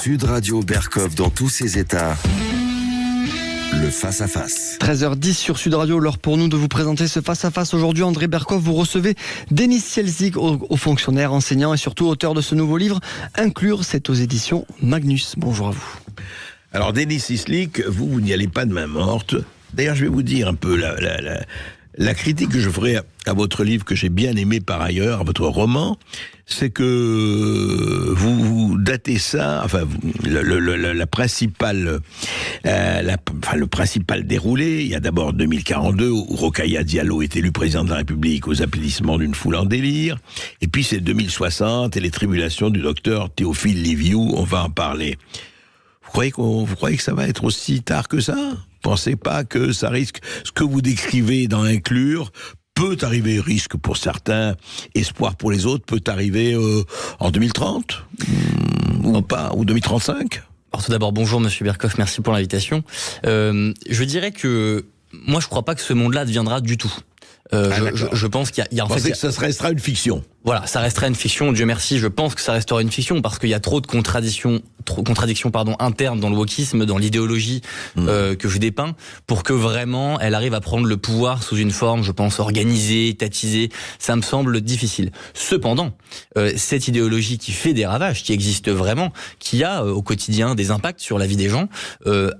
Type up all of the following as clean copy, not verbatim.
Sud Radio Berkov dans tous ses états. Le face-à-face. 13h10 sur Sud Radio, l'heure pour nous de vous présenter ce face-à-face. Aujourd'hui, André Berkov, vous recevez Denis Cielzig, haut fonctionnaire, enseignant et surtout auteur de ce nouveau livre, Inclure, c'est aux éditions Magnus. Bonjour à vous. Alors, Denis Cielzig, vous n'y allez pas de main morte. D'ailleurs, je vais vous dire un peu la critique que je ferai à votre livre, que j'ai bien aimé par ailleurs, à votre roman, c'est que vous datez ça, enfin, le principal déroulé, il y a d'abord 2042, où Rokhaya Diallo est élu président de la République aux applaudissements d'une foule en délire, et puis c'est 2060 et les tribulations du docteur Théophile Liviu, on va en parler. Vous croyez que ça va être aussi tard que ça ? Pensez pas que ça risque, ce que vous décrivez dans Inclure, peut arriver, risque pour certains, espoir pour les autres, peut arriver en 2030 ou pas, ou 2035 ? Alors tout d'abord, bonjour Monsieur Berkov, merci pour l'invitation. Je dirais que moi je crois pas que ce monde-là deviendra du tout. Je pense qu'il y a en fait... que ça restera une fiction. Voilà, ça restera une fiction, Dieu merci, je pense que ça restera une fiction, parce qu'il y a trop de contradictions internes dans le wokisme, dans l'idéologie que je dépeins, pour que vraiment elle arrive à prendre le pouvoir sous une forme, je pense, organisée, étatisée. Ça me semble difficile. Cependant, cette idéologie qui fait des ravages, qui existe vraiment, qui a au quotidien des impacts sur la vie des gens,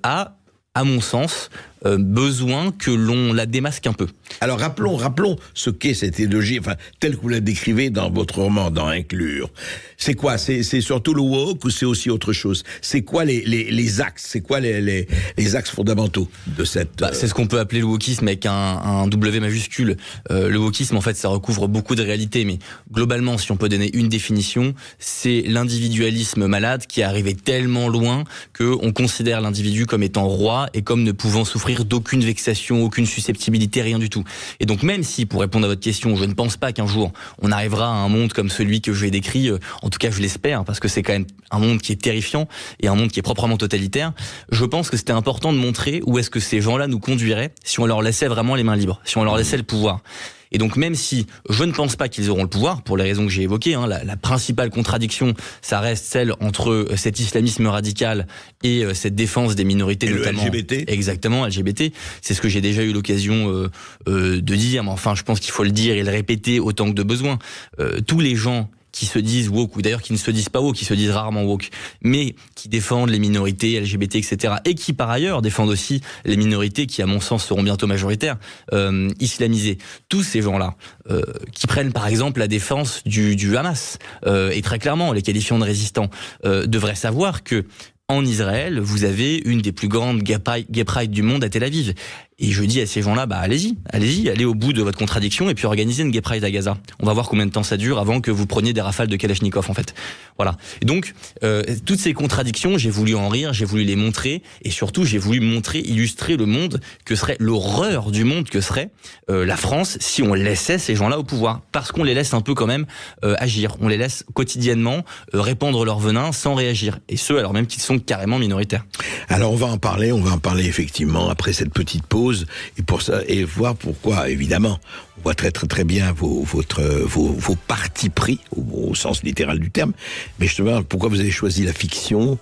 a, à mon sens, besoin que l'on la démasque un peu. Alors rappelons ce qu'est cette idéologie, enfin, telle que vous la décrivez dans votre roman, dans Inclure. C'est quoi ? C'est surtout le woke ou c'est aussi autre chose ? C'est quoi les axes ? C'est quoi les axes fondamentaux de cette... C'est ce qu'on peut appeler le wokisme avec un W majuscule. Le wokisme, en fait, ça recouvre beaucoup de réalités, mais globalement, si on peut donner une définition, c'est l'individualisme malade qui est arrivé tellement loin qu'on considère l'individu comme étant roi et comme ne pouvant souffrir d'aucune vexation, aucune susceptibilité, rien du tout. Et donc même si, pour répondre à votre question, je ne pense pas qu'un jour on arrivera à un monde comme celui que j'ai décrit, en tout cas je l'espère, parce que c'est quand même un monde qui est terrifiant et un monde qui est proprement totalitaire, je pense que c'était important de montrer où est-ce que ces gens-là nous conduiraient si on leur laissait vraiment les mains libres, si on leur laissait le pouvoir. Et donc même si je ne pense pas qu'ils auront le pouvoir, pour les raisons que j'ai évoquées, la principale contradiction, ça reste celle entre cet islamisme radical et cette défense des minorités, et notamment le LGBT. Exactement, LGBT. C'est ce que j'ai déjà eu l'occasion de dire, mais enfin je pense qu'il faut le dire et le répéter autant que de besoin. Tous les gens qui se disent woke, ou d'ailleurs qui ne se disent pas woke, qui se disent rarement woke, mais qui défendent les minorités LGBT, etc., et qui par ailleurs défendent aussi les minorités qui, à mon sens, seront bientôt majoritaires, islamisées. Tous ces gens-là, qui prennent par exemple la défense du Hamas, et très clairement les qualifiant de résistants, devraient savoir que en Israël, vous avez une des plus grandes gay pride du monde à Tel Aviv. Et je dis à ces gens-là, allez-y, allez au bout de votre contradiction et puis organisez une gay pride à Gaza. On va voir combien de temps ça dure avant que vous preniez des rafales de Kalachnikov, en fait. Voilà. Et donc, toutes ces contradictions, j'ai voulu en rire, j'ai voulu les montrer, et surtout, j'ai voulu illustrer le monde que serait, l'horreur du monde que serait la France si on laissait ces gens-là au pouvoir. Parce qu'on les laisse un peu quand même agir. On les laisse quotidiennement répandre leur venin sans réagir. Et ce, alors même qu'ils sont carrément minoritaires. Alors on va en parler effectivement après cette petite pause, et voir pourquoi, évidemment, on voit très très très bien vos partis pris au sens littéral du terme, mais justement pourquoi vous avez choisi la fiction,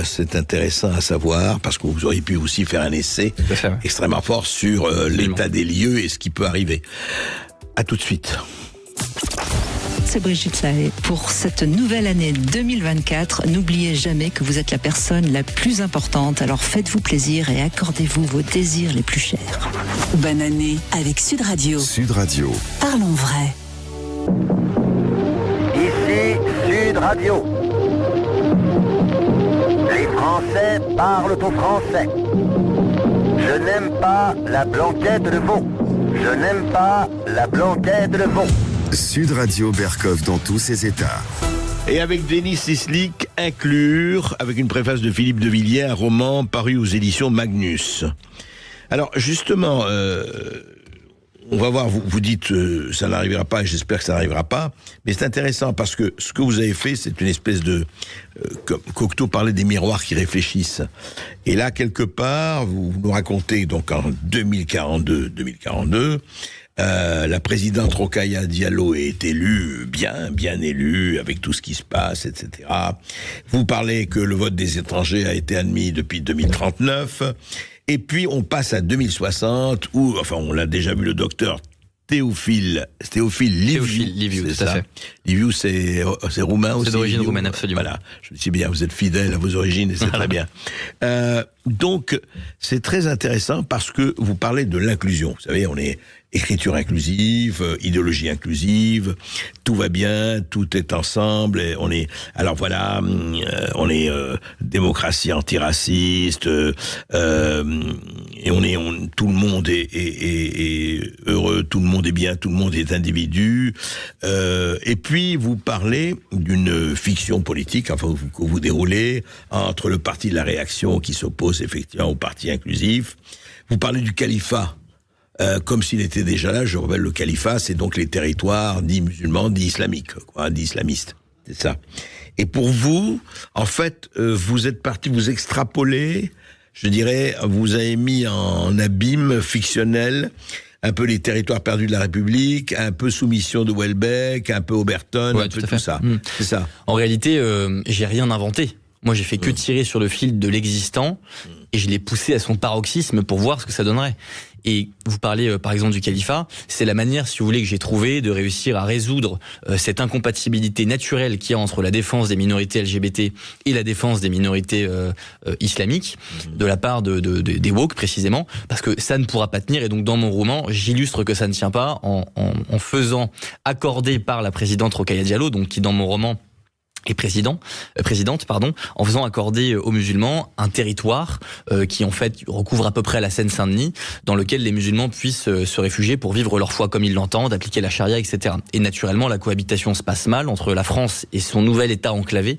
c'est intéressant à savoir, parce que vous auriez pu aussi faire un essai extrêmement fort sur l'état des lieux et ce qui peut arriver. À tout de suite. C'est Brigitte Lahaie. Pour cette nouvelle année 2024, n'oubliez jamais que vous êtes la personne la plus importante. Alors faites-vous plaisir et accordez-vous vos désirs les plus chers. Bonne année avec Sud Radio. Sud Radio. Parlons vrai. Ici Sud Radio. Les Français parlent au français. Je n'aime pas la blanquette de veau. Je n'aime pas la blanquette de veau. Sud Radio Berkov dans tous ses états. Et avec Denis Cielzig, Inclure, avec une préface de Philippe de Villiers, un roman paru aux éditions Magnus. Alors justement, on va voir, vous dites ça n'arrivera pas, et j'espère que ça n'arrivera pas, mais c'est intéressant parce que ce que vous avez fait, c'est une espèce de... Cocteau parlait des miroirs qui réfléchissent. Et là, quelque part, vous nous racontez, donc en 2042, La présidente Rokhaya Diallo est élue, bien élue, avec tout ce qui se passe, etc. Vous parlez que le vote des étrangers a été admis depuis 2039. Et puis, on passe à 2060, où, enfin, on l'a déjà vu, le docteur Théophile Liviu, tout à fait. Liviu, c'est roumain aussi. C'est d'origine Liviu, roumaine, absolument. Voilà, je me dis bien, vous êtes fidèle à vos origines et c'est très bien. Donc, c'est très intéressant parce que vous parlez de l'inclusion. Vous savez, on est écriture inclusive, idéologie inclusive, tout va bien, tout est ensemble, et on est, alors voilà, on est démocratie antiraciste, et tout le monde est heureux, tout le monde est bien, tout le monde est individu, et puis vous parlez d'une fiction politique, enfin, que vous déroulez entre le parti de la réaction qui s'oppose effectivement au parti inclusif. Vous parlez du califat. Comme s'il était déjà là. Je rappelle, le califat, c'est donc les territoires dits musulmans, dits islamiques, dits islamistes. C'est ça. Et pour vous, en fait, vous êtes parti, vous extrapolez, je dirais, vous avez mis en abîme fictionnel un peu les territoires perdus de la République, un peu Soumission de Houellebecq, un peu Oberton, un peu tout ça. C'est ça. En réalité, j'ai rien inventé. Moi, j'ai fait que tirer sur le fil de l'existant et je l'ai poussé à son paroxysme pour voir ce que ça donnerait. Et vous parlez par exemple du califat, c'est la manière, si vous voulez, que j'ai trouvé de réussir à résoudre cette incompatibilité naturelle qu'il y a entre la défense des minorités LGBT et la défense des minorités islamiques, de la part des woke précisément, parce que ça ne pourra pas tenir. Et donc dans mon roman, j'illustre que ça ne tient pas en faisant accorder par la présidente Rokhaya Diallo, donc qui dans mon roman et présidente, en faisant accorder aux musulmans un territoire qui en fait recouvre à peu près la Seine-Saint-Denis, dans lequel les musulmans puissent se réfugier pour vivre leur foi comme ils l'entendent, appliquer la charia, etc. Et naturellement, la cohabitation se passe mal entre la France et son nouvel État enclavé,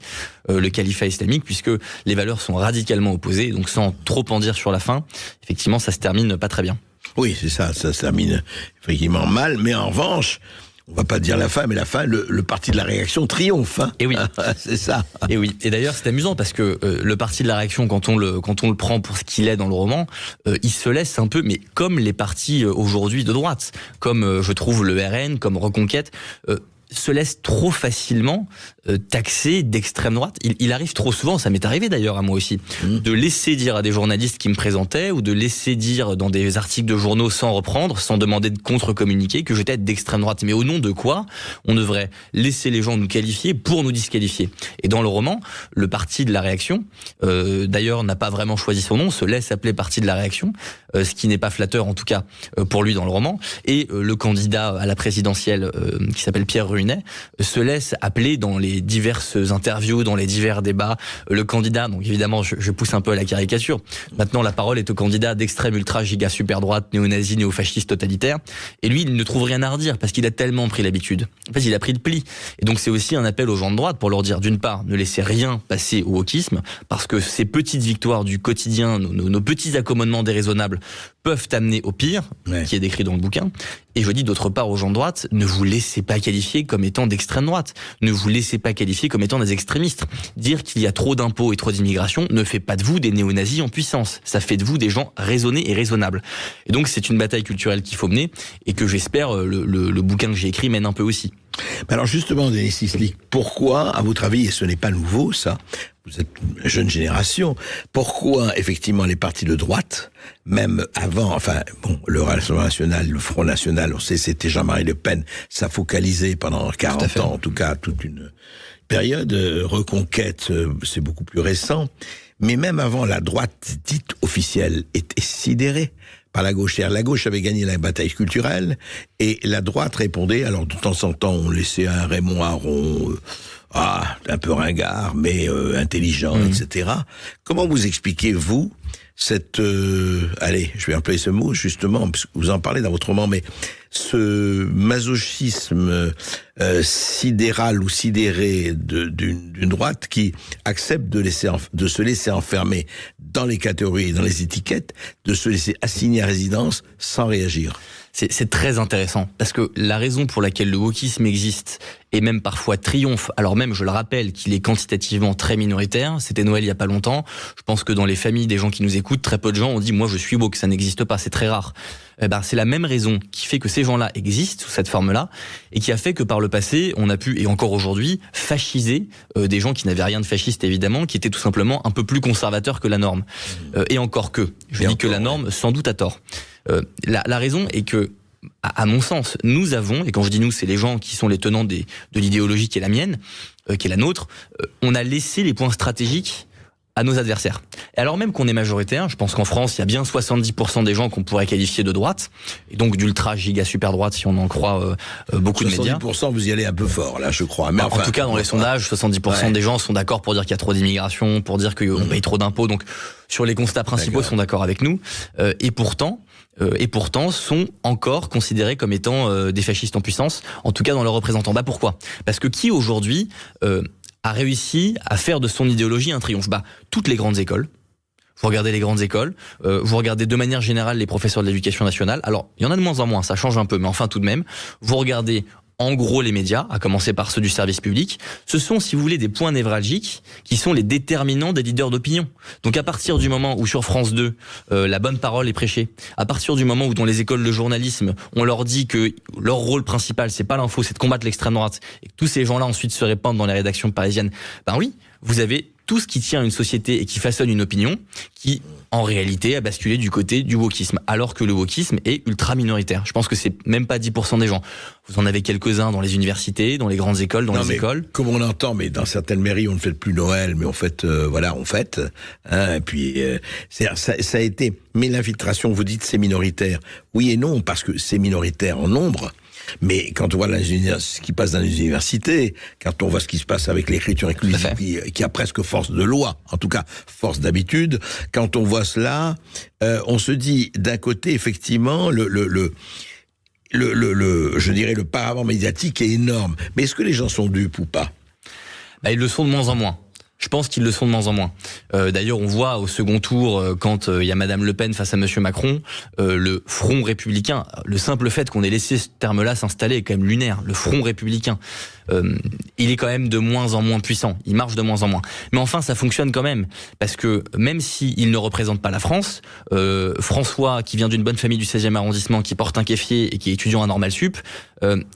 le califat islamique, puisque les valeurs sont radicalement opposées. Donc sans trop en dire sur la fin, effectivement, ça se termine pas très bien. Oui, c'est ça, ça se termine effectivement mal, mais en revanche, on va pas dire la fin, mais la fin, le parti de la réaction triomphe. Hein. Et oui, c'est ça. Et oui. Et d'ailleurs, c'est amusant parce que le parti de la réaction, quand on le prend pour ce qu'il est dans le roman, il se laisse un peu, mais comme les partis aujourd'hui de droite, comme je trouve le RN, comme Reconquête, se laisse trop facilement taxer d'extrême droite. Il arrive trop souvent, ça m'est arrivé d'ailleurs à moi aussi, de laisser dire à des journalistes qui me présentaient ou de laisser dire dans des articles de journaux sans reprendre, sans demander de contre-communiquer que j'étais d'extrême droite. Mais au nom de quoi on devrait laisser les gens nous qualifier pour nous disqualifier? Et dans le roman, le parti de la réaction, d'ailleurs n'a pas vraiment choisi son nom, se laisse appeler parti de la réaction, ce qui n'est pas flatteur en tout cas pour lui dans le roman, et le candidat à la présidentielle qui s'appelle Pierre Ruinet se laisse appeler dans les diverses interviews, dans les divers débats, le candidat, donc évidemment je pousse un peu à la caricature, maintenant la parole est au candidat d'extrême ultra giga super droite, néo-nazi, néo-fasciste totalitaire, et lui il ne trouve rien à redire parce qu'il a tellement pris l'habitude. En fait il a pris le pli, et donc c'est aussi un appel aux gens de droite pour leur dire d'une part, ne laissez rien passer au wokisme, parce que ces petites victoires du quotidien, nos petits accommodements déraisonnables peuvent amener au pire, qui est décrit dans le bouquin. Et je dis d'autre part aux gens de droite, ne vous laissez pas qualifier comme étant d'extrême droite. Ne vous laissez pas qualifier comme étant des extrémistes. Dire qu'il y a trop d'impôts et trop d'immigration ne fait pas de vous des néo-nazis en puissance. Ça fait de vous des gens raisonnés et raisonnables. Et donc c'est une bataille culturelle qu'il faut mener et que j'espère le bouquin que j'ai écrit mène un peu aussi. Alors justement, Denis Cicely, pourquoi, à votre avis, et ce n'est pas nouveau ça, vous êtes une jeune génération, pourquoi effectivement les partis de droite, même avant, enfin bon, le Rassemblement National, le Front National, on sait c'était Jean-Marie Le Pen, ça focalisait pendant 40 ans, en tout cas toute une période, Reconquête, c'est beaucoup plus récent, mais même avant, la droite dite officielle était sidérée par la gauche. La gauche avait gagné la bataille culturelle et la droite répondait, alors de temps en temps on laissait un Raymond Aron un peu ringard mais intelligent, etc. Comment vous expliquez-vous cette allez, je vais employer ce mot justement parce que vous en parlez dans votre roman, mais ce masochisme sidéral ou sidéré d'une droite qui accepte de se laisser enfermer dans les catégories, dans les étiquettes, de se laisser assigner à résidence sans réagir. C'est très intéressant, parce que la raison pour laquelle le wokisme existe, et même parfois triomphe, alors même, je le rappelle, qu'il est quantitativement très minoritaire, c'était Noël il y a pas longtemps, je pense que dans les familles des gens qui nous écoutent, très peu de gens ont dit « moi je suis woke », ça n'existe pas, c'est très rare. C'est la même raison qui fait que ces gens-là existent sous cette forme-là, et qui a fait que par le passé, on a pu, et encore aujourd'hui, fasciser des gens qui n'avaient rien de fasciste évidemment, qui étaient tout simplement un peu plus conservateurs que la norme. Et encore que, je dis que la norme, sans doute à tort. La raison est que, à mon sens, nous avons, et quand je dis nous, c'est les gens qui sont les tenants de l'idéologie qui est la mienne, qui est la nôtre, on a laissé les points stratégiques à nos adversaires. Et alors même qu'on est majoritaire, je pense qu'en France, il y a bien 70% des gens qu'on pourrait qualifier de droite, et donc d'ultra giga super droite si on en croit beaucoup de médias. 70%, vous y allez un peu fort là, je crois. Mais enfin, en tout cas, dans les sondages, 70% des gens sont d'accord pour dire qu'il y a trop d'immigration, pour dire qu'on paye trop d'impôts. Donc, sur les constats principaux, sont d'accord avec nous. Et pourtant, sont encore considérés comme étant des fascistes en puissance, en tout cas dans leurs représentants. Pourquoi ? Parce que qui aujourd'hui a réussi à faire de son idéologie un triomphe ? Toutes les grandes écoles. Vous regardez les grandes écoles, vous regardez de manière générale les professeurs de l'éducation nationale. Alors, il y en a de moins en moins, ça change un peu, mais enfin tout de même. Vous regardez en gros les médias, à commencer par ceux du service public. Ce sont, si vous voulez, des points névralgiques qui sont les déterminants des leaders d'opinion. Donc à partir du moment où sur France 2, la bonne parole est prêchée, à partir du moment où dans les écoles de journalisme, on leur dit que leur rôle principal, c'est pas l'info, c'est de combattre l'extrême droite, et que tous ces gens-là ensuite se répandent dans les rédactions parisiennes, oui, vous avez tout ce qui tient une société et qui façonne une opinion qui, en réalité, a basculé du côté du wokisme, alors que le wokisme est ultra minoritaire. Je pense que c'est même pas 10% des gens. Vous en avez quelques-uns dans les universités, dans les grandes écoles, dans les écoles. Comme on entend, mais dans certaines mairies, on ne fête plus Noël, mais on fête, on fête. Et puis, ça a été. Mais l'infiltration, vous dites, c'est minoritaire. Oui et non, parce que c'est minoritaire en nombre. Mais quand on voit ce qui passe dans les universités, quand on voit ce qui se passe avec l'écriture inclusive, qui a presque force de loi, en tout cas force d'habitude, quand on voit cela, on se dit d'un côté effectivement je dirais le paravent médiatique est énorme. Mais est-ce que les gens sont dupes ou pas ? Ils le sont de moins en moins. Je pense qu'ils le sont de moins en moins. D'ailleurs, on voit au second tour, quand il y a Madame Le Pen face à Monsieur Macron, le front républicain, le simple fait qu'on ait laissé ce terme-là s'installer est quand même lunaire. Le front républicain, il est quand même de moins en moins puissant. Il marche de moins en moins. Mais enfin, ça fonctionne quand même. Parce que même s'il ne représente pas la France, François, qui vient d'une bonne famille du 16e arrondissement, qui porte un kéfier et qui est étudiant à Normal Sup,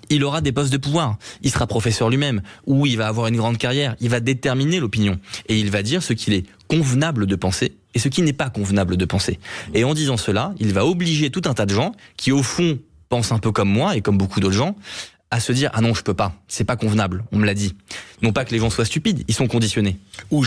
il aura des postes de pouvoir. Il sera professeur lui-même, ou il va avoir une grande carrière. Il va déterminer l'opinion. Et il va dire ce qu'il est convenable de penser et ce qui n'est pas convenable de penser. Et en disant cela, il va obliger tout un tas de gens qui, au fond, pensent un peu comme moi et comme beaucoup d'autres gens, à se dire « Ah non, je peux pas, c'est pas convenable, on me l'a dit ». Non pas que les gens soient stupides, ils sont conditionnés. Ou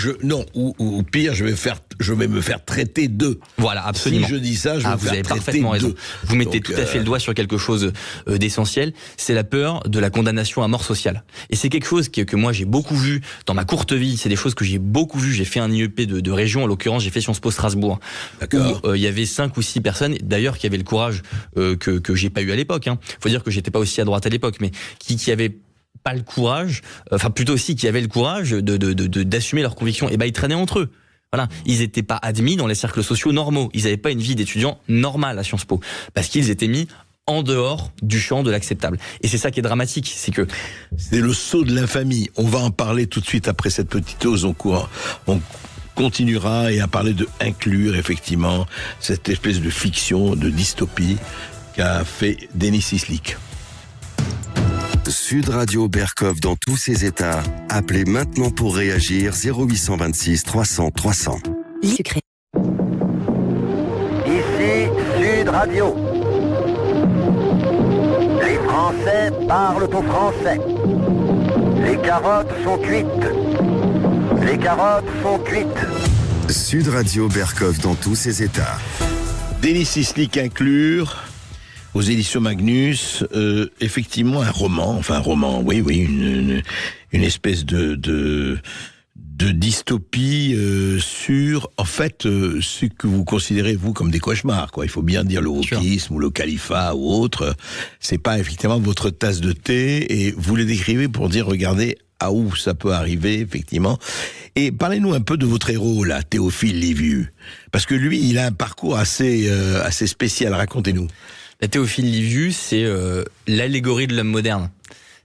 pire, je vais me faire traiter d'eux. Voilà, absolument. Si je dis ça, je vais me faire traiter d'eux. Vous avez parfaitement raison. Vous mettez tout à fait le doigt sur quelque chose d'essentiel, c'est la peur de la condamnation à mort sociale. Et c'est quelque chose que moi j'ai beaucoup vu dans ma courte vie, c'est des choses que j'ai beaucoup vues. J'ai fait un IEP de région, en l'occurrence j'ai fait Sciences Po Strasbourg. D'accord. Où il y avait 5 ou 6 personnes, d'ailleurs qui avaient le courage que j'ai pas eu à l'époque. Faut dire que j'étais pas aussi à droite à l'époque, mais qui avaient pas le courage, enfin plutôt aussi qui avaient le courage d'assumer leurs convictions. Et ils traînaient entre eux. Voilà, ils n'étaient pas admis dans les cercles sociaux normaux. Ils n'avaient pas une vie d'étudiant normale à Sciences Po, parce qu'ils étaient mis en dehors du champ de l'acceptable. Et c'est ça qui est dramatique, c'est que c'est le sceau de l'infamie. On va en parler tout de suite après cette petite pause. On continuera et à parler de inclure effectivement cette espèce de fiction, de dystopie qu'a fait Denis Ciclik. Sud Radio Berkov dans tous ses états. Appelez maintenant pour réagir 0826 300 300. Ici Sud Radio. Les Français parlent au français. Les carottes sont cuites. Les carottes sont cuites. Sud Radio Berkov dans tous ses états. Denis Ciclik inclure aux éditions Magnus, effectivement un roman, une espèce de dystopie sur, en fait, ce que vous considérez, vous, comme des cauchemars, quoi. Il faut bien dire le wokisme ou le califat ou autre. C'est pas, effectivement, votre tasse de thé, et vous le décrivez pour dire, regardez, à où ça peut arriver, effectivement. Et parlez-nous un peu de votre héros, là, Théophile Liviu. Parce que lui, il a un parcours assez spécial. Racontez-nous. Théophile Liviu, c'est l'allégorie de l'homme moderne.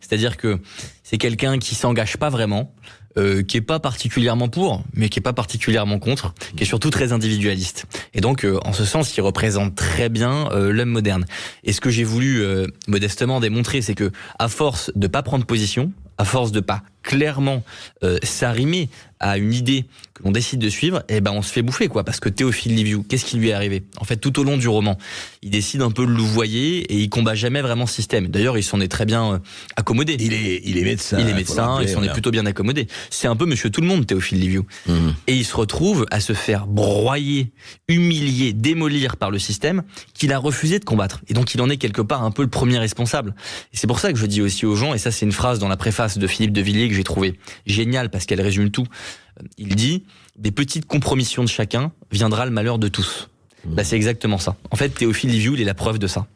C'est-à-dire que c'est quelqu'un qui s'engage pas vraiment, qui est pas particulièrement pour, mais qui est pas particulièrement contre, qui est surtout très individualiste. Et donc, en ce sens, il représente très bien l'homme moderne. Et ce que j'ai voulu modestement démontrer, c'est que à force de pas prendre position, à force de pas clairement s'arrimer à une idée que l'on décide de suivre, eh ben on se fait bouffer, quoi. Parce que Théophile Liviu, qu'est-ce qui lui est arrivé? En fait, tout au long du roman, il décide un peu de louvoyer et il combat jamais vraiment ce système. D'ailleurs, il s'en est très bien accommodé. Il est médecin. Il est médecin, il s'en est plutôt bien accommodé. C'est un peu monsieur tout le monde, Théophile Liviu. Et il se retrouve à se faire broyer, humilier, démolir par le système qu'il a refusé de combattre. Et donc, il en est quelque part un peu le premier responsable. Et c'est pour ça que je dis aussi aux gens, et ça c'est une phrase dans la préface de Philippe de Villiers que j'ai trouvé géniale parce qu'elle résume tout. Il dit « Des petites compromissions de chacun viendra le malheur de tous ». Bah, c'est exactement ça. En fait, Théophile Liviu, il est la preuve de ça.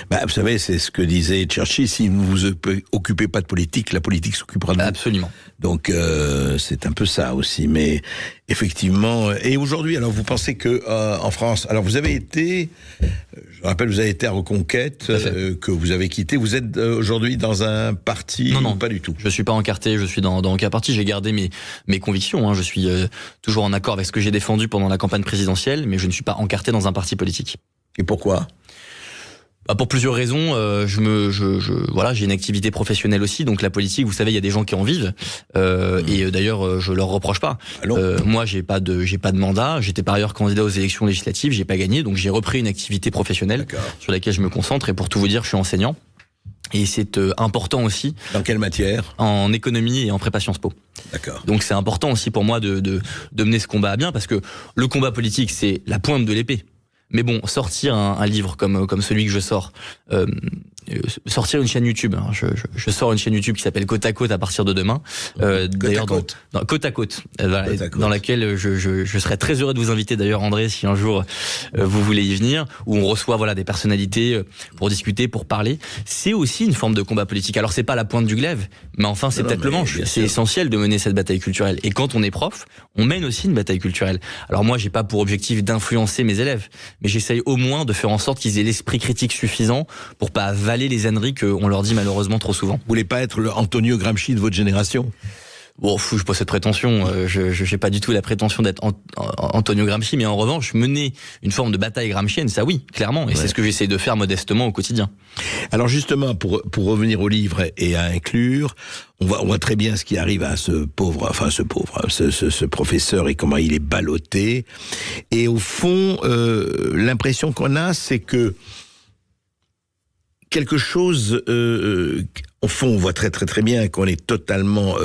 Bah, vous savez, c'est ce que disait Churchill, si vous ne vous occupez pas de politique, la politique s'occupera de vous. Absolument. Donc, c'est un peu ça aussi. Mais effectivement, et aujourd'hui, alors vous pensez que en France, alors vous avez été, je rappelle, vous avez été à Reconquête, que vous avez quitté. Vous êtes aujourd'hui dans un parti? Non, pas du tout. Je suis pas encarté, je suis dans aucun parti. J'ai gardé mes convictions. Hein. Je suis toujours en accord avec ce que j'ai défendu pendant la campagne présidentielle, mais je ne suis pas encarté dans un parti politique. Et pourquoi? Pour plusieurs raisons, voilà, j'ai une activité professionnelle aussi, donc la politique, vous savez, il y a des gens qui en vivent, et d'ailleurs, je leur reproche pas. Moi, j'ai pas de mandat. J'étais par ailleurs candidat aux élections législatives, j'ai pas gagné, donc j'ai repris une activité professionnelle sur laquelle je me concentre. Et pour tout vous dire, je suis enseignant. Et c'est important aussi. Dans quelle matière? En économie et en prépa Sciences Po. D'accord. Donc c'est important aussi pour moi de mener ce combat à bien, parce que le combat politique, c'est la pointe de l'épée. Mais bon, sortir un livre comme celui que je sors, sortir une chaîne YouTube. Hein, je sors une chaîne YouTube qui s'appelle Côte à Côte à partir de demain. D'ailleurs, dans Côte à Côte, voilà, dans laquelle je serais très heureux de vous inviter. D'ailleurs, André, si un jour vous voulez y venir, où on reçoit voilà des personnalités pour discuter, pour parler. C'est aussi une forme de combat politique. Alors c'est pas la pointe du glaive, mais enfin c'est peut-être le manche. C'est essentiel de mener cette bataille culturelle. Et quand on est prof, on mène aussi une bataille culturelle. Alors moi, j'ai pas pour objectif d'influencer mes élèves, mais j'essaye au moins de faire en sorte qu'ils aient l'esprit critique suffisant pour pas avaler les âneries qu'on leur dit malheureusement trop souvent. Vous voulez pas être le Antonio Gramsci de votre génération? Bon, je pas cette prétention. Je n'ai pas du tout la prétention d'être Antonio Gramsci, mais en revanche, mener une forme de bataille gramscienne, ça oui, clairement. Et c'est ce que j'essaie de faire modestement au quotidien. Alors justement, pour revenir au livre et à inclure, on voit très bien ce qui arrive à ce professeur et comment il est ballotté. Et au fond, l'impression qu'on a, c'est que quelque chose, au fond, on voit très très très bien qu'on est totalement,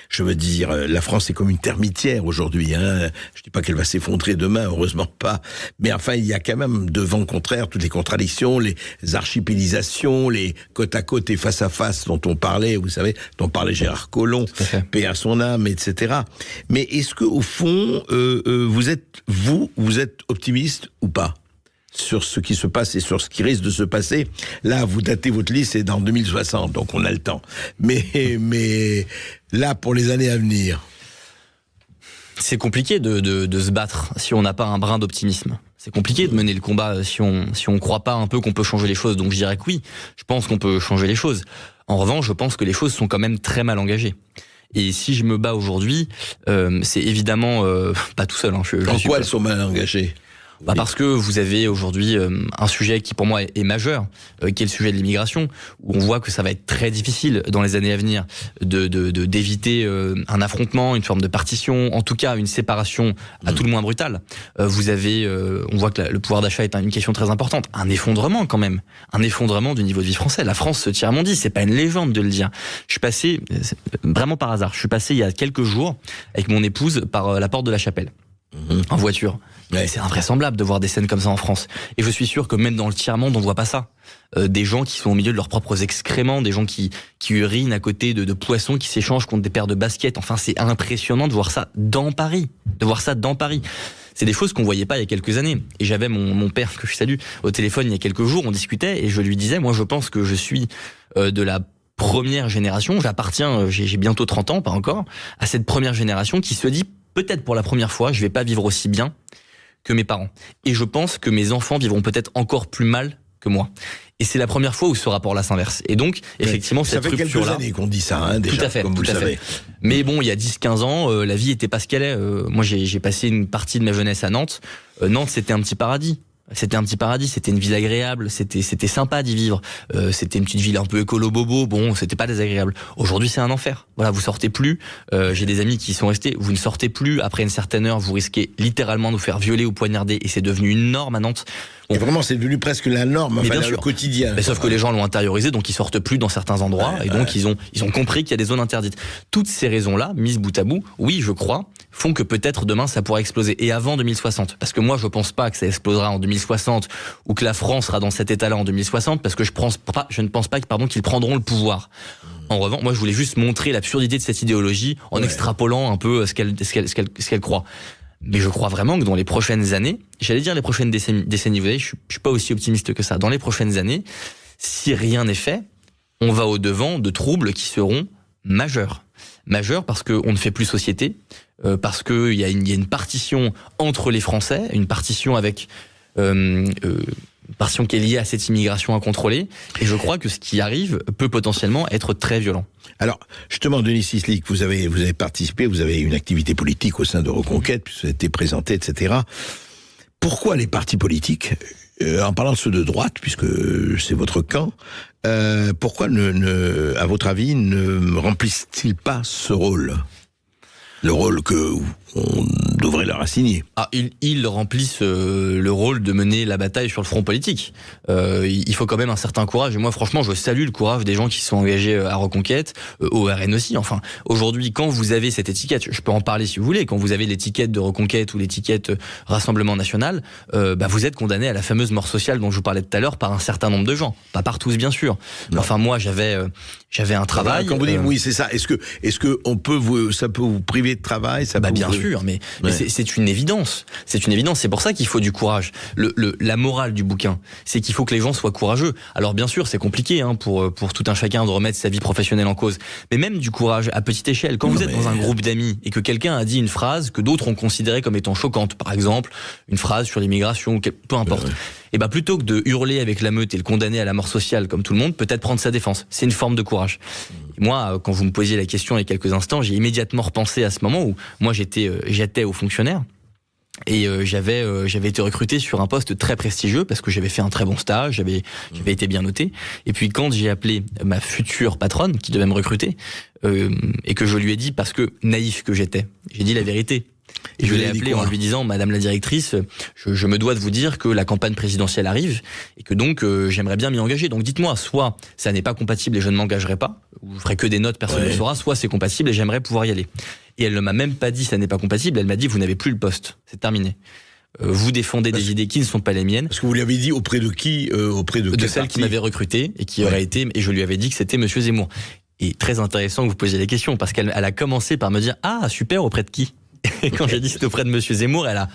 je veux dire, la France est comme une termitière aujourd'hui. Hein. Je dis pas qu'elle va s'effondrer demain, heureusement pas. Mais enfin, il y a quand même de vent contraire toutes les contradictions, les archipélisations, les côte à côte et face à face dont on parlait, vous savez, dont parlait Gérard Collomb, paix à son âme, etc. Mais est-ce que au fond, vous êtes optimiste ou pas sur ce qui se passe et sur ce qui risque de se passer? Là, vous datez votre liste, c'est dans 2060, donc on a le temps. Mais là, pour les années à venir, c'est compliqué de se battre si on n'a pas un brin d'optimisme. C'est compliqué de mener le combat si on croit pas un peu qu'on peut changer les choses. Donc je dirais que oui, je pense qu'on peut changer les choses. En revanche, je pense que les choses sont quand même très mal engagées. Et si je me bats aujourd'hui, c'est évidemment pas tout seul. Hein. En quoi elles sont mal engagées? Parce que vous avez aujourd'hui un sujet qui pour moi est majeur, qui est le sujet de l'immigration, où on voit que ça va être très difficile dans les années à venir d'éviter un affrontement, une forme de partition, en tout cas une séparation à tout le moins brutale. Vous avez, on voit que le pouvoir d'achat est une question très importante, un effondrement quand même, un effondrement du niveau de vie français. La France se tiers-mondie, c'est pas une légende de le dire. Je suis passé, vraiment par hasard, je suis passé il y a quelques jours avec mon épouse par la porte de la Chapelle. En voiture. Ouais. C'est invraisemblable de voir des scènes comme ça en France. Et je suis sûr que même dans le tiers-monde, on voit pas ça. Des gens qui sont au milieu de leurs propres excréments, des gens qui urinent à côté de poissons qui s'échangent contre des paires de baskets. Enfin, c'est impressionnant de voir ça dans Paris. C'est des choses qu'on voyait pas il y a quelques années. Et j'avais mon père, que je salue, au téléphone il y a quelques jours, on discutait, et je lui disais, moi je pense que je suis de la première génération, j'appartiens, j'ai bientôt 30 ans, pas encore, à cette première génération qui se dit, peut-être pour la première fois, je vais pas vivre aussi bien que mes parents. Et je pense que mes enfants vivront peut-être encore plus mal que moi. Et c'est la première fois où ce rapport-là s'inverse. Et donc, effectivement, cette rupture-là... Ça fait quelques années qu'on dit ça, déjà, tout à fait, comme vous le savez. Mais bon, il y a 10-15 ans, la vie était pas ce qu'elle est. Moi, j'ai passé une partie de ma jeunesse à Nantes. Nantes, c'était un petit paradis. C'était une ville agréable, c'était sympa d'y vivre. C'était une petite ville un peu écolo-bobo, bon, c'était pas désagréable. Aujourd'hui, c'est un enfer. Voilà, vous sortez plus. J'ai des amis qui sont restés, vous ne sortez plus. Après une certaine heure, vous risquez littéralement de vous faire violer ou poignarder, et c'est devenu une norme à Nantes. Et vraiment, c'est devenu presque la norme, enfin, le quotidien. Mais sauf que les gens l'ont intériorisé, donc ils sortent plus dans certains endroits, et donc ils ont compris qu'il y a des zones interdites. Toutes ces raisons-là, mises bout à bout, oui, je crois, font que peut-être demain ça pourra exploser. Et avant 2060, parce que moi je pense pas que ça explosera en 2060 ou que la France sera dans cet état-là en 2060, parce que je ne pense pas qu'ils prendront le pouvoir. En revanche, moi je voulais juste montrer l'absurdité de cette idéologie en extrapolant un peu ce qu'elle croit. Mais je crois vraiment que dans les prochaines années, j'allais dire les prochaines décennies, vous voyez, je suis pas aussi optimiste que ça. Dans les prochaines années, si rien n'est fait, on va au-devant de troubles qui seront majeurs. Majeurs parce qu'on ne fait plus société, parce qu'il y a une partition entre les Français, une partition avec... partition qui est liée à cette immigration incontrôlée, et je crois que ce qui arrive peut potentiellement être très violent. Alors, justement, Denis Cicely, vous avez participé, vous avez une activité politique au sein de Reconquête, puis vous avez été présenté, etc. Pourquoi les partis politiques, en parlant de ceux de droite, puisque c'est votre camp, pourquoi, à votre avis, ne remplissent-ils pas ce rôle ? Le rôle que on devrait leur assigner. Ils remplissent le rôle de mener la bataille sur le front politique. Il faut quand même un certain courage. Et moi, franchement, je salue le courage des gens qui sont engagés à Reconquête, au RN aussi. Enfin, aujourd'hui, quand vous avez cette étiquette, je peux en parler si vous voulez, quand vous avez l'étiquette de Reconquête ou l'étiquette Rassemblement National, vous êtes condamné à la fameuse mort sociale dont je vous parlais tout à l'heure par un certain nombre de gens. Pas par tous, bien sûr. Non. Enfin, moi, j'avais un travail. Quand vous dites oui, c'est ça. Est-ce que ça peut vous priver de travail, ça bien sûr, mais c'est une évidence. C'est une évidence. C'est pour ça qu'il faut du courage. La morale du bouquin, c'est qu'il faut que les gens soient courageux. Alors bien sûr, c'est compliqué pour tout un chacun de remettre sa vie professionnelle en cause. Mais même du courage à petite échelle. Quand vous êtes dans un groupe d'amis et que quelqu'un a dit une phrase que d'autres ont considérée comme étant choquante, par exemple, une phrase sur l'immigration, peu importe. Et plutôt que de hurler avec la meute et le condamner à la mort sociale comme tout le monde, peut-être prendre sa défense. C'est une forme de courage. Et moi, quand vous me posiez la question il y a quelques instants, j'ai immédiatement repensé à ce moment où moi j'étais haut fonctionnaire. Et j'avais été recruté sur un poste très prestigieux parce que j'avais fait un très bon stage, j'avais été bien noté. Et puis quand j'ai appelé ma future patronne qui devait me recruter et que je lui ai dit, parce que naïf que j'étais, j'ai dit la vérité. Et je l'ai appelé en lui disant, Madame la directrice, je me dois de vous dire que la campagne présidentielle arrive et que donc j'aimerais bien m'y engager. Donc dites-moi, soit ça n'est pas compatible et je ne m'engagerai pas, ou je ferai que des notes, personne ne le saura, soit c'est compatible et j'aimerais pouvoir y aller. Et elle ne m'a même pas dit ça n'est pas compatible, elle m'a dit vous n'avez plus le poste, c'est terminé. Vous défendez des idées qui ne sont pas les miennes. Parce que vous lui avez dit auprès de qui De celle qui m'avait recruté et qui aurait été, et je lui avais dit que c'était Monsieur Zemmour. Et très intéressant que vous posiez les questions, parce qu'elle a commencé par me dire ah super, auprès de qui? Et quand j'ai dit c'était auprès de Monsieur Zemmour, elle a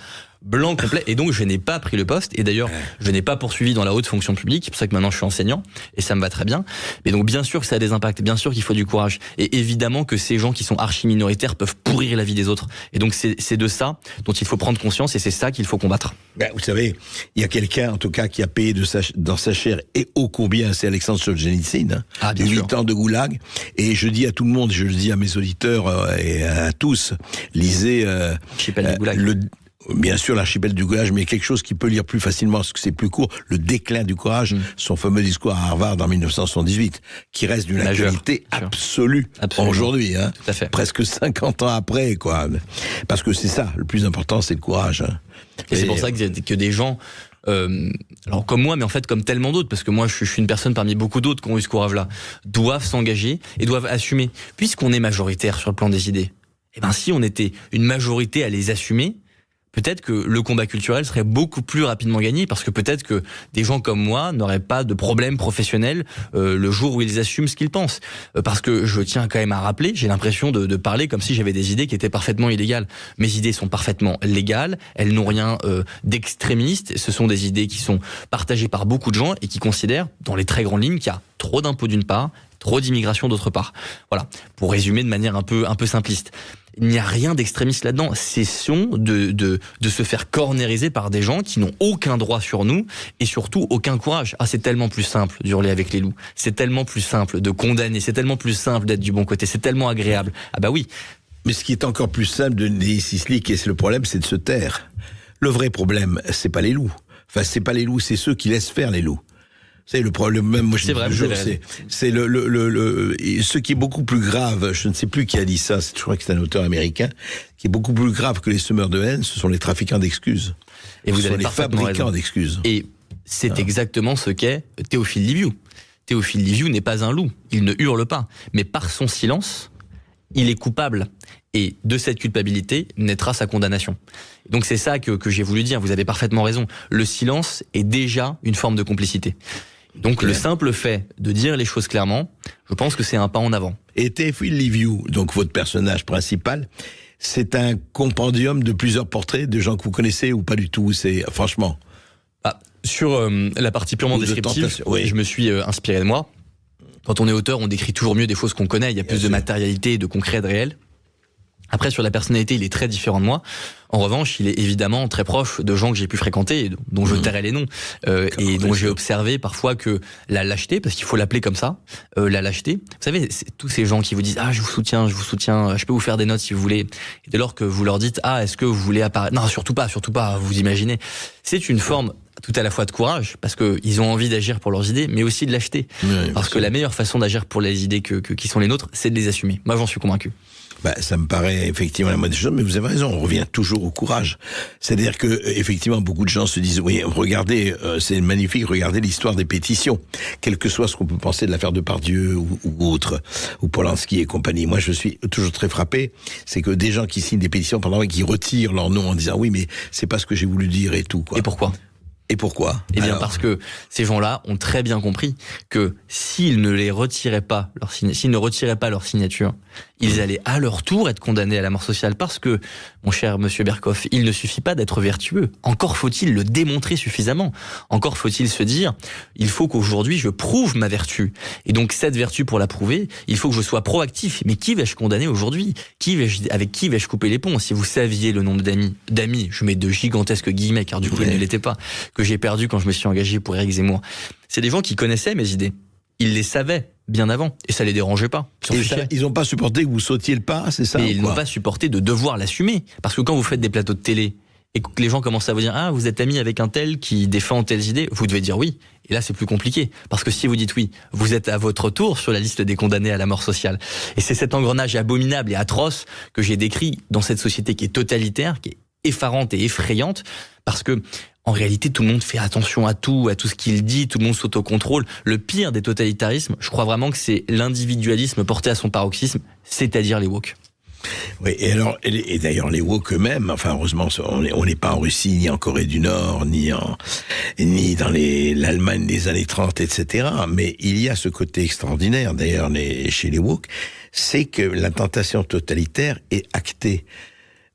blanc complet. Et donc je n'ai pas pris le poste. Et d'ailleurs, je n'ai pas poursuivi dans la haute fonction publique. C'est pour ça que maintenant je suis enseignant. Et ça me va très bien. Mais donc bien sûr que ça a des impacts. Bien sûr qu'il faut du courage. Et évidemment que ces gens qui sont archi minoritaires peuvent pourrir la vie des autres. Et donc c'est de ça dont il faut prendre conscience. Et c'est ça qu'il faut combattre. Vous savez, il y a quelqu'un en tout cas qui a payé dans sa chair et ô combien, c'est Alexandre Solzhenitsyn. 8 ans de goulag. Et je dis à tout le monde, je le dis à mes auditeurs et à tous, lisez bien sûr, l'archipel du courage, mais quelque chose qui peut lire plus facilement, parce que c'est plus court, le déclin du courage, son fameux discours à Harvard en 1978, qui reste d'une actualité absolue aujourd'hui, tout à fait. Presque 50 ans après, quoi. Parce que c'est ça, le plus important, c'est le courage. Et c'est pour ça que des gens, alors comme moi, mais en fait comme tellement d'autres, parce que moi je suis une personne parmi beaucoup d'autres qui ont eu ce courage-là, doivent s'engager et doivent assumer. Puisqu'on est majoritaire sur le plan des idées, si on était une majorité à les assumer, peut-être que le combat culturel serait beaucoup plus rapidement gagné, parce que peut-être que des gens comme moi n'auraient pas de problème professionnel le jour où ils assument ce qu'ils pensent. Parce que je tiens quand même à rappeler, j'ai l'impression de parler comme si j'avais des idées qui étaient parfaitement illégales. Mes idées sont parfaitement légales, elles n'ont rien d'extrémiste, ce sont des idées qui sont partagées par beaucoup de gens et qui considèrent, dans les très grandes lignes, qu'il y a trop d'impôts d'une part, trop d'immigration d'autre part. Voilà, pour résumer de manière un peu simpliste. Il n'y a rien d'extrémiste là-dedans. Cessons de se faire cornériser par des gens qui n'ont aucun droit sur nous et surtout aucun courage. Ah, c'est tellement plus simple d'hurler avec les loups. C'est tellement plus simple de condamner. C'est tellement plus simple d'être du bon côté. C'est tellement agréable. Ah bah oui. Mais ce qui est encore plus simple de dire Sislik, et c'est le problème, c'est de se taire. Le vrai problème, c'est pas les loups. Enfin, c'est pas les loups, c'est ceux qui laissent faire les loups. C'est le problème même. Moi, je dis toujours, c'est ce qui est beaucoup plus grave. Je ne sais plus qui a dit ça. Je crois que c'est un auteur américain qui est beaucoup plus grave que les semeurs de haine. Ce sont les trafiquants d'excuses. Et vous avez les fabricants d'excuses. Et c'est exactement ce qu'est Théophile Liviu. Théophile Liviu n'est pas un loup. Il ne hurle pas, mais par son silence, il est coupable. Et de cette culpabilité naîtra sa condamnation. Donc c'est ça que j'ai voulu dire. Vous avez parfaitement raison. Le silence est déjà une forme de complicité. Donc le simple fait de dire les choses clairement, je pense que c'est un pas en avant. Et Théophile Liviu, donc votre personnage principal, c'est un compendium de plusieurs portraits de gens que vous connaissez ou pas du tout. C'est franchement. Sur la partie purement descriptive, je me suis inspiré de moi. Quand on est auteur, on décrit toujours mieux des choses qu'on connaît. Il y a plus de matérialité, de concret, de réel. Après, sur la personnalité, il est très différent de moi. En revanche, il est évidemment très proche de gens que j'ai pu fréquenter, dont je tairai les noms, et dont j'ai observé parfois que la lâcheté, parce qu'il faut l'appeler comme ça, la lâcheté. Vous savez, c'est tous ces gens qui vous disent « Ah, je vous soutiens, je peux vous faire des notes si vous voulez. » Et dès lors que vous leur dites « Ah, est-ce que vous voulez apparaître ?» Non, surtout pas, vous imaginez. C'est une forme tout à la fois de courage, parce qu'ils ont envie d'agir pour leurs idées, mais aussi de lâcheté. Oui, parce que la meilleure façon d'agir pour les idées qui sont les nôtres, c'est de les assumer. Moi, j'en suis convaincu. Ça me paraît effectivement la moindre des choses, mais vous avez raison, on revient toujours au courage. C'est-à-dire que effectivement beaucoup de gens se disent oui, regardez, c'est magnifique, regardez l'histoire des pétitions, quel que soit ce qu'on peut penser de l'affaire Depardieu ou autre, ou Polanski et compagnie. Moi, je suis toujours très frappé, c'est que des gens qui signent des pétitions pendant qui retirent leur nom en disant oui, mais c'est pas ce que j'ai voulu dire et tout, quoi. Et pourquoi ? Et pourquoi ? Eh bien, parce que ces gens-là ont très bien compris que s'ils ne retiraient pas leur signature, ils allaient à leur tour être condamnés à la mort sociale parce que, mon cher monsieur Berkoff, il ne suffit pas d'être vertueux. Encore faut-il le démontrer suffisamment. Encore faut-il se dire, il faut qu'aujourd'hui je prouve ma vertu. Et donc, cette vertu, pour la prouver, il faut que je sois proactif. Mais qui vais-je condamner aujourd'hui ? Avec qui vais-je couper les ponts ? Si vous saviez le nombre d'amis, je mets de gigantesques guillemets, car du coup, il ne l'était pas, que j'ai perdu quand je me suis engagé pour Éric Zemmour. C'est des gens qui connaissaient mes idées. Ils les savaient bien avant, et ça les dérangeait pas. Ils n'ont pas supporté que vous sautiez le pas, c'est ça ? Et ils n'ont pas supporté de devoir l'assumer. Parce que quand vous faites des plateaux de télé, et que les gens commencent à vous dire « Ah, vous êtes ami avec un tel qui défend telles idées », vous devez dire oui. Et là, c'est plus compliqué. Parce que si vous dites oui, vous êtes à votre tour sur la liste des condamnés à la mort sociale. Et c'est cet engrenage abominable et atroce que j'ai décrit dans cette société qui est totalitaire, qui est effarante et effrayante, parce que en réalité, tout le monde fait attention à tout ce qu'il dit, tout le monde s'autocontrôle. Le pire des totalitarismes, je crois vraiment que c'est l'individualisme porté à son paroxysme, c'est-à-dire les woke. Oui, et d'ailleurs les woke eux-mêmes, enfin heureusement on n'est pas en Russie, ni en Corée du Nord, ni dans l'Allemagne des années 30, etc. Mais il y a ce côté extraordinaire d'ailleurs chez les woke, c'est que la tentation totalitaire est actée.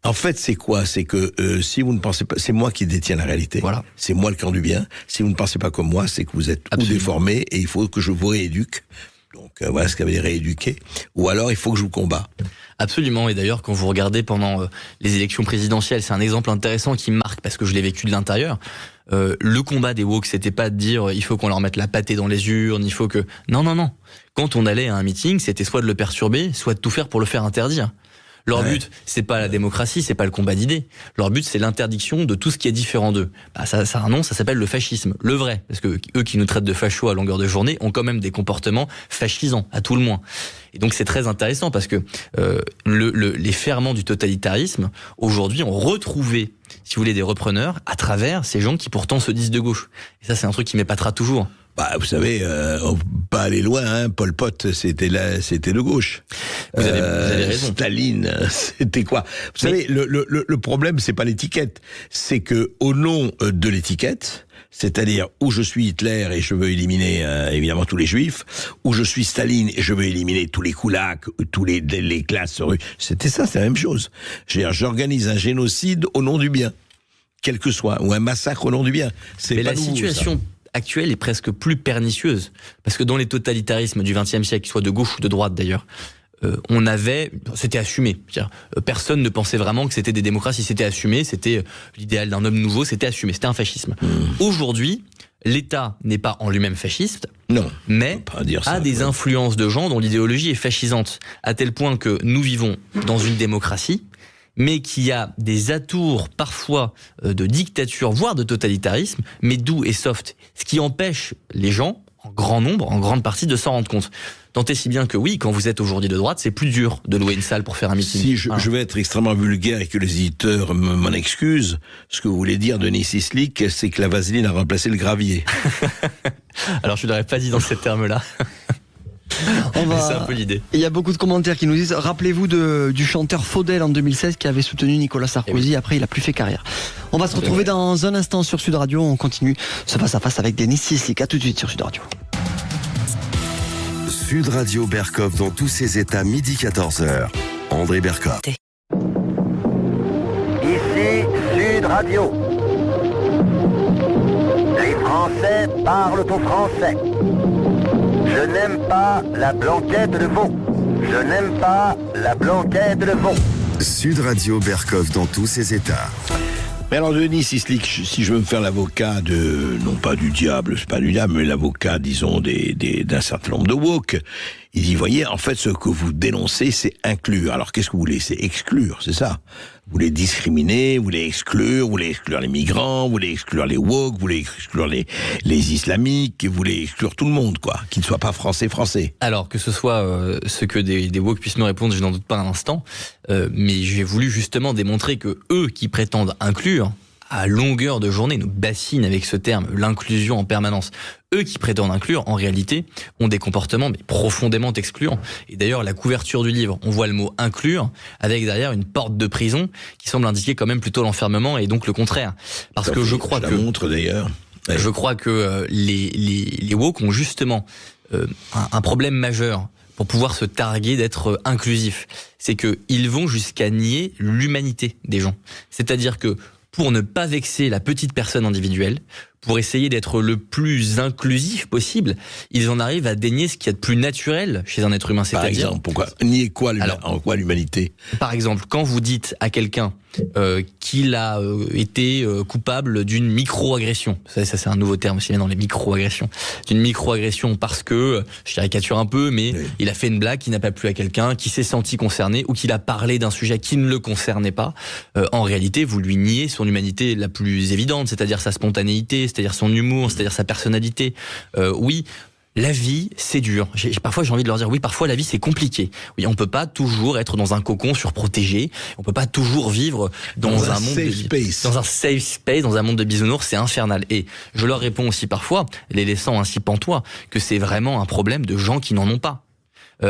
En fait, c'est quoi ? C'est que si vous ne pensez pas, c'est moi qui détiens la réalité. Voilà. C'est moi le camp du bien. Si vous ne pensez pas comme moi, c'est que vous êtes ou déformé et il faut que je vous rééduque. Donc voilà ce qu'avait dit rééduquer. Ou alors il faut que je vous combats. Absolument. Et d'ailleurs, quand vous regardez pendant les élections présidentielles, c'est un exemple intéressant qui me marque parce que je l'ai vécu de l'intérieur. Le combat des woke, c'était pas de dire il faut qu'on leur mette la pâtée dans les urnes, il faut que... Non. Quand on allait à un meeting, c'était soit de le perturber, soit de tout faire pour le faire interdire. Leur but, c'est pas la démocratie, c'est pas le combat d'idées. Leur but, c'est l'interdiction de tout ce qui est différent d'eux. Ça a un nom, ça s'appelle le fascisme. Le vrai. Parce que eux qui nous traitent de fachos à longueur de journée ont quand même des comportements fascisants, à tout le moins. Et donc c'est très intéressant parce que les ferments du totalitarisme, aujourd'hui, ont retrouvé, si vous voulez, des repreneurs à travers ces gens qui pourtant se disent de gauche. Et ça, c'est un truc qui m'épatera toujours. Vous savez, on peut pas aller loin, hein. Pol Pot, c'était de gauche. Vous avez raison. Staline, c'était quoi ? Vous savez, le problème, c'est pas l'étiquette. C'est que, au nom de l'étiquette, c'est-à-dire où je suis Hitler et je veux éliminer évidemment tous les juifs, où je suis Staline et je veux éliminer tous les koulaks, tous les classes russes. C'était ça, c'est la même chose. J'organise un génocide au nom du bien, quel que soit, ou un massacre au nom du bien. Mais la situation actuelle est presque plus pernicieuse. Parce que dans les totalitarismes du XXe siècle, qu'ils soient de gauche ou de droite d'ailleurs, c'était assumé. Personne ne pensait vraiment que c'était des démocraties, c'était assumé, c'était l'idéal d'un homme nouveau, c'était assumé, c'était un fascisme. Aujourd'hui, l'État n'est pas en lui-même fasciste, non, mais a des influences de gens dont l'idéologie est fascisante, à tel point que nous vivons dans une démocratie, mais qui a des atours parfois de dictature, voire de totalitarisme, mais doux et soft, ce qui empêche les gens, en grand nombre, en grande partie, de s'en rendre compte. Tant et si bien que oui, quand vous êtes aujourd'hui de droite, c'est plus dur de louer une salle pour faire un meeting. Si je vais être extrêmement vulgaire et que les éditeurs m'en excusent, ce que vous voulez dire, Denis Cicely, c'est que la vaseline a remplacé le gravier. Alors je ne l'aurais pas dit dans ces termes-là. C'est un peu l'idée. Il y a beaucoup de commentaires qui nous disent, rappelez-vous du chanteur Faudel en 2016 qui avait soutenu Nicolas Sarkozy, après il a plus fait carrière. On va se retrouver dans un instant sur Sud Radio, on continue ce face-à-face avec Denis Cicely. À tout de suite sur Sud Radio. Sud Radio Berkov dans tous ses états, midi 14h. André Berkov. Ici Sud Radio. Les Français parlent au français. Je n'aime pas la blanquette de veau. Je n'aime pas la blanquette de veau. Sud Radio Berkov dans tous ses états. Mais alors Denis Cicely, si je veux me faire l'avocat non pas du diable, c'est pas du diable, mais l'avocat, disons, d'un certain nombre de woke, il dit, voyez, en fait, ce que vous dénoncez, c'est inclure. Alors qu'est-ce que vous voulez? C'est exclure, c'est ça. Vous voulez discriminer, vous voulez exclure les migrants, vous voulez exclure les woke, vous voulez exclure les islamiques, vous voulez exclure tout le monde, quoi, qui ne soit pas français. Alors, que ce soit ce que des woke puissent nous répondre, je n'en doute pas un instant, mais j'ai voulu justement démontrer que eux qui prétendent inclure, à longueur de journée, nous bassinent avec ce terme, l'inclusion en permanence. Eux qui prétendent inclure, en réalité, ont des comportements mais profondément excluants. Et d'ailleurs, la couverture du livre, on voit le mot inclure, avec derrière une porte de prison qui semble indiquer quand même plutôt l'enfermement et donc le contraire. Parce que je crois que... Je la montre d'ailleurs. Je crois que les woke ont justement un problème majeur pour pouvoir se targuer d'être inclusifs. C'est qu'ils vont jusqu'à nier l'humanité des gens. C'est-à-dire que pour ne pas vexer la petite personne individuelle, pour essayer d'être le plus inclusif possible, ils en arrivent à dénier ce qu'il y a de plus naturel chez un être humain. Par exemple, pourquoi nier quoi, en quoi l'humanité? Par exemple, quand vous dites à quelqu'un qu'il a été coupable d'une micro-agression, ça c'est un nouveau terme aussi dans les micro-agressions, d'une micro-agression parce que, je caricature un peu, mais oui, il a fait une blague qui n'a pas plu à quelqu'un, qui s'est senti concerné ou qu'il a parlé d'un sujet qui ne le concernait pas, en réalité vous lui niez son humanité la plus évidente, c'est-à-dire sa spontanéité, c'est-à-dire son humour, c'est-à-dire sa personnalité. Oui, la vie, c'est dur. Parfois, j'ai envie de leur dire, oui, parfois, la vie, c'est compliqué. Oui, on peut pas toujours être dans un cocon surprotégé. On peut pas toujours vivre dans un monde dans un safe space, dans un monde de bisounours. C'est infernal. Et je leur réponds aussi parfois, les laissant ainsi pantois, que c'est vraiment un problème de gens qui n'en ont pas.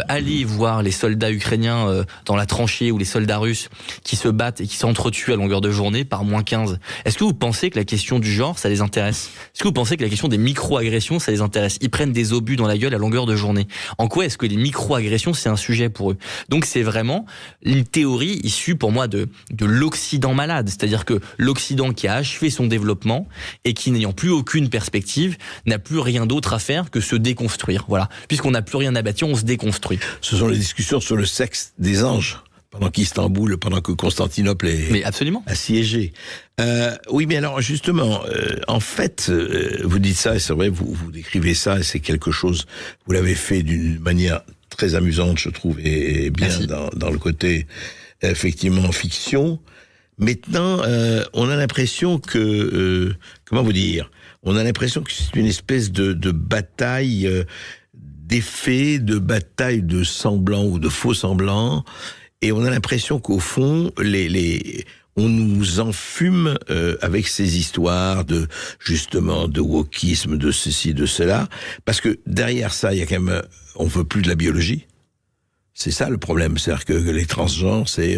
Allez voir les soldats ukrainiens dans la tranchée ou les soldats russes qui se battent et qui s'entretuent à longueur de journée par -15. Est-ce que vous pensez que la question du genre, ça les intéresse? Est-ce que vous pensez que la question des micro-agressions, ça les intéresse? Ils prennent des obus dans la gueule à longueur de journée. En quoi est-ce que les micro-agressions, c'est un sujet pour eux? Donc c'est vraiment une théorie issue pour moi de l'Occident malade. C'est-à-dire que l'Occident qui a achevé son développement et qui, n'ayant plus aucune perspective, n'a plus rien d'autre à faire que se déconstruire. Voilà. Puisqu'on n'a plus rien à bâtir, on se déconstruit. Ce sont les discussions sur le sexe des anges, pendant que Constantinople est assiégé. Oui, mais alors justement, en fait, vous dites ça, et c'est vrai, vous décrivez ça, et c'est quelque chose, vous l'avez fait d'une manière très amusante, je trouve, et bien dans le côté, effectivement, fiction. Maintenant, on a l'impression que, comment vous dire, on a l'impression que c'est une espèce de bataille... d'effets, de bataille de semblants ou de faux semblants, et on a l'impression qu'au fond, on nous enfume avec ces histoires de wokisme, de ceci, de cela, parce que derrière ça, il y a quand même, on veut plus de la biologie. C'est ça le problème, c'est-à-dire que les transgenres, c'est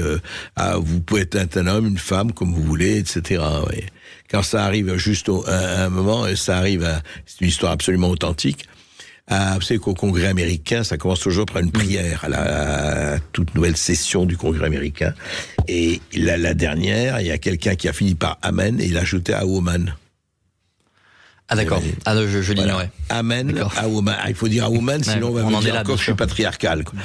vous pouvez être un homme, une femme, comme vous voulez, etc. Ouais. Quand ça arrive juste à un moment, ça arrive c'est une histoire absolument authentique. Vous savez qu'au Congrès américain, ça commence toujours par une prière à la toute nouvelle session du Congrès américain. Et la dernière, il y a quelqu'un qui a fini par Amen et il a ajouté à Woman. Ah d'accord. Ah non, je l'ignorais. Amen. D'accord. À woman. Il faut dire à woman, sinon Ouais, on va on vous en est dire là, encore bien que je suis sûr. patriarcal. Quoi.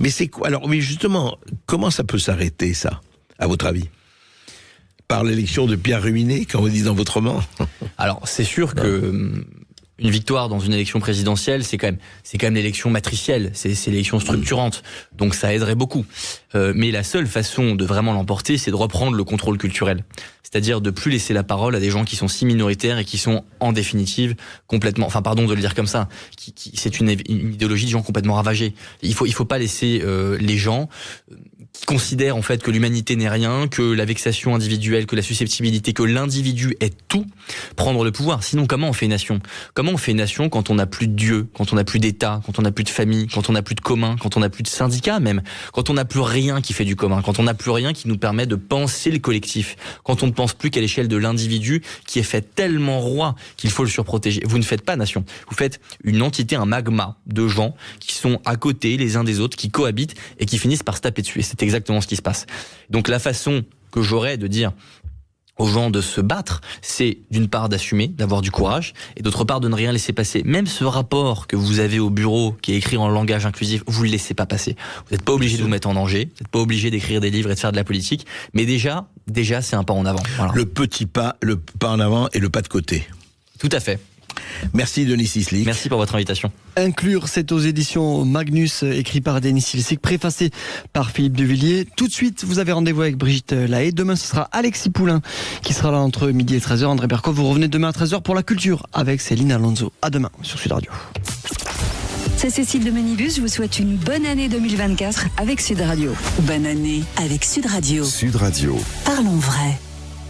Mais c'est quoi? Alors, mais justement, comment ça peut s'arrêter, ça, à votre avis? Par l'élection de Pierre Ruiné, comme vous dites dans votre roman? Alors c'est sûr que une victoire dans une élection présidentielle, c'est quand même l'élection matricielle, c'est l'élection structurante, donc ça aiderait beaucoup. Mais la seule façon de vraiment l'emporter, c'est de reprendre le contrôle culturel, c'est-à-dire de plus laisser la parole à des gens qui sont si minoritaires et qui sont en définitive complètement, enfin pardon de le dire comme ça, c'est une idéologie de gens complètement ravagés. Il faut pas laisser les gens qui considèrent en fait que l'humanité n'est rien, que la vexation individuelle, que la susceptibilité, que l'individu est tout, prendre le pouvoir. Sinon, comment on fait une nation? Comment on fait une nation quand on n'a plus de Dieu, quand on n'a plus d'État, quand on n'a plus de famille, quand on n'a plus de commun, quand on n'a plus de syndicats même, quand on n'a plus rien qui fait du commun, quand on n'a plus rien qui nous permet de penser le collectif, quand on ne pense plus qu'à l'échelle de l'individu qui est fait tellement roi qu'il faut le surprotéger. Vous ne faites pas nation, vous faites une entité, un magma de gens qui sont à côté les uns des autres, qui cohabitent et qui finissent par se taper dessus. Et c'est exactement ce qui se passe. Donc la façon que j'aurais de dire aux gens de se battre, c'est d'une part d'assumer, d'avoir du courage, et d'autre part de ne rien laisser passer. Même ce rapport que vous avez au bureau, qui est écrit en langage inclusif, vous le laissez pas passer. Vous n'êtes pas obligé de vous mettre en danger, vous n'êtes pas obligé d'écrire des livres et de faire de la politique, mais déjà c'est un pas en avant. Voilà. Le petit pas, le pas en avant et le pas de côté. Tout à fait. Merci Denis Ciclik. Merci pour votre invitation. Inclure, c'est aux éditions Magnus, écrit par Denis Ciclik, préfacé par Philippe de Villiers. Tout de suite, vous avez rendez-vous avec Brigitte Lahaye. Demain, ce sera Alexis Poulain qui sera là entre midi et 13h. André Bercoff, vous revenez demain à 13h pour la culture avec Céline Alonso. À demain sur Sud Radio. C'est Cécile de Menibus, je vous souhaite une bonne année 2024 avec Sud Radio. Bonne année avec Sud Radio. Sud Radio. Parlons vrai.